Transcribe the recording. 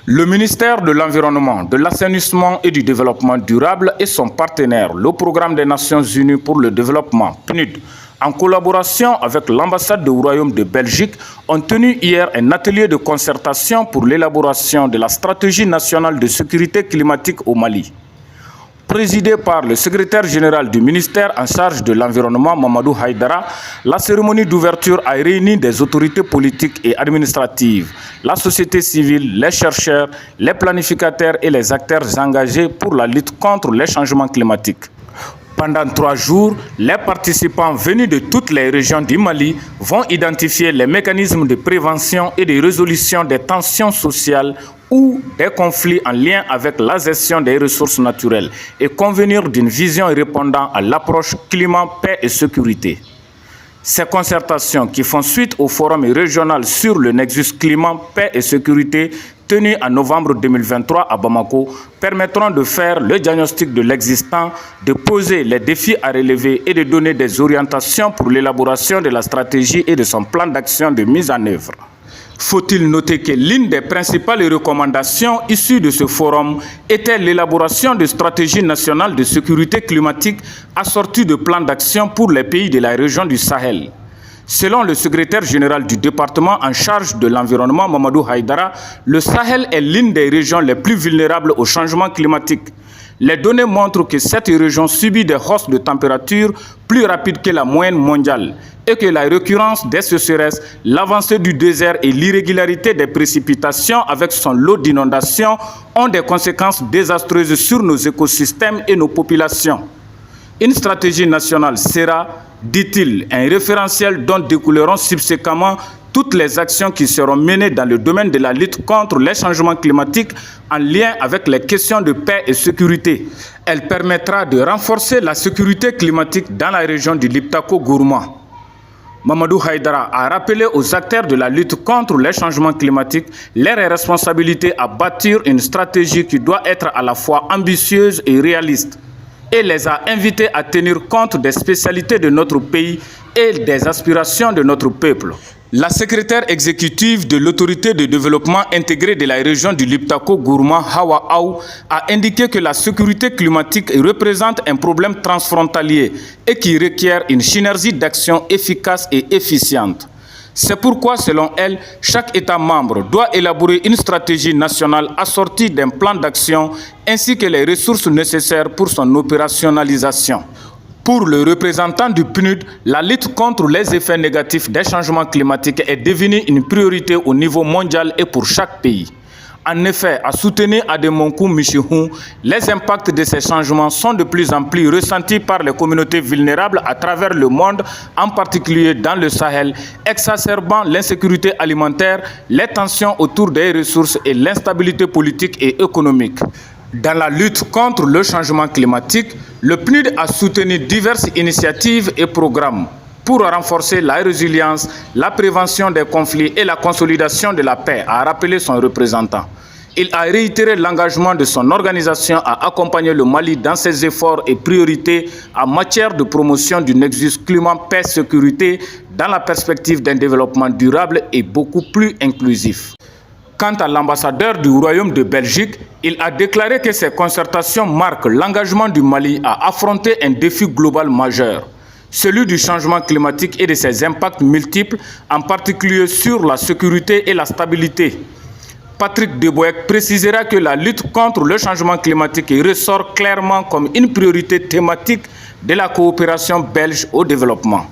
Le ministère de l'Environnement, de l'Assainissement et du Développement durable et son partenaire, le Programme des Nations Unies pour le développement, PNUD, en collaboration avec l'ambassade du Royaume de Belgique, ont tenu hier un atelier de concertation pour l'élaboration de la stratégie nationale de sécurité climatique au Mali. Présidé par le secrétaire général du ministère en charge de l'environnement, Mamadou Haïdara, la cérémonie d'ouverture a réuni des autorités politiques et administratives, la société civile, les chercheurs, les planificateurs et les acteurs engagés pour la lutte contre les changements climatiques. Pendant 3 jours, les participants venus de toutes les régions du Mali vont identifier les mécanismes de prévention et de résolution des tensions sociales ou des conflits en lien avec la gestion des ressources naturelles et convenir d'une vision répondant à l'approche climat, paix et sécurité. Ces concertations, qui font suite au forum régional sur le Nexus climat, paix et sécurité tenu en novembre 2023 à Bamako, permettront de faire le diagnostic de l'existant, de poser les défis à relever et de donner des orientations pour l'élaboration de la stratégie et de son plan d'action de mise en œuvre. Faut-il noter que l'une des principales recommandations issues de ce forum était l'élaboration de stratégies nationales de sécurité climatique assorties de plans d'action pour les pays de la région du Sahel. Selon le secrétaire général du département en charge de l'environnement, Mamadou Haïdara, le Sahel est l'une des régions les plus vulnérables au changement climatique. Les données montrent que cette région subit des hausses de température plus rapides que la moyenne mondiale et que la récurrence des sécheresses, l'avancée du désert et l'irrégularité des précipitations avec son lot d'inondations ont des conséquences désastreuses sur nos écosystèmes et nos populations. Une stratégie nationale sera, dit-il, un référentiel dont découleront subséquemment toutes les actions qui seront menées dans le domaine de la lutte contre les changements climatiques en lien avec les questions de paix et sécurité. Elle permettra de renforcer la sécurité climatique dans la région du Liptako-Gourma. Mamadou Haïdara a rappelé aux acteurs de la lutte contre les changements climatiques leur responsabilité à bâtir une stratégie qui doit être à la fois ambitieuse et réaliste, et les a invités à tenir compte des spécialités de notre pays et des aspirations de notre peuple. La secrétaire exécutive de l'autorité de développement intégré de la région du Liptako-Gourma, Hawa Aou, a indiqué que la sécurité climatique représente un problème transfrontalier et qui requiert une synergie d'action efficace et efficiente. C'est pourquoi, selon elle, chaque État membre doit élaborer une stratégie nationale assortie d'un plan d'action ainsi que les ressources nécessaires pour son opérationnalisation. Pour le représentant du PNUD, la lutte contre les effets négatifs des changements climatiques est devenue une priorité au niveau mondial et pour chaque pays. En effet, à soutenir Ademonkou Michihou, les impacts de ces changements sont de plus en plus ressentis par les communautés vulnérables à travers le monde, en particulier dans le Sahel, exacerbant l'insécurité alimentaire, les tensions autour des ressources et l'instabilité politique et économique. Dans la lutte contre le changement climatique, le PNUD a soutenu diverses initiatives et programmes pour renforcer la résilience, la prévention des conflits et la consolidation de la paix, a rappelé son représentant. Il a réitéré l'engagement de son organisation à accompagner le Mali dans ses efforts et priorités en matière de promotion du Nexus climat, paix, sécurité dans la perspective d'un développement durable et beaucoup plus inclusif. Quant à l'ambassadeur du Royaume de Belgique, il a déclaré que ces concertations marquent l'engagement du Mali à affronter un défi global majeur, celui du changement climatique et de ses impacts multiples, en particulier sur la sécurité et la stabilité. Patrick Deboeck précisera que la lutte contre le changement climatique ressort clairement comme une priorité thématique de la coopération belge au développement.